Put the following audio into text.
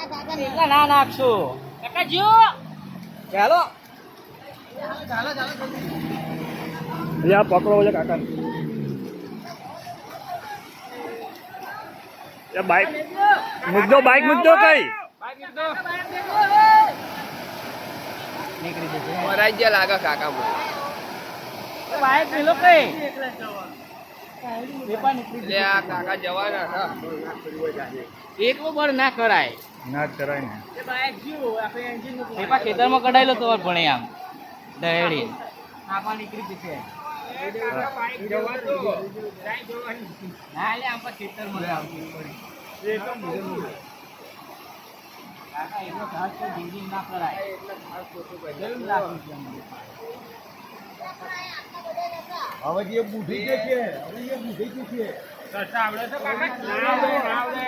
એટલા ના નાખશું કાકા જો ચાલો યા પકડો છે કાકા બાઈક મૂકજો બાઈક મૂકજો કઈ નીકળી જશે રાજ્ય લાગે કાકા બાઈક મેલો કઈ પેપા નીકળી એટલે આ કાકા જવાના હતા એકલો બર ના કરાય ના કરાય ને એ બાઈક જો આપણે એન્જિન નું પેપા ખેતરમાં કઢાયેલો તો ભણે આમ દહેડી આપા નીકળી જશે ના લે આમ ખેતરમાં આવતી પડી કાકા એટલો ઘાસ તો જીજી ના કરાય જરૂર રાખવું છે હવે જે બુઢી જે છે હવે જે બુઢી જે છે આવડે છે કાકા ના આવડે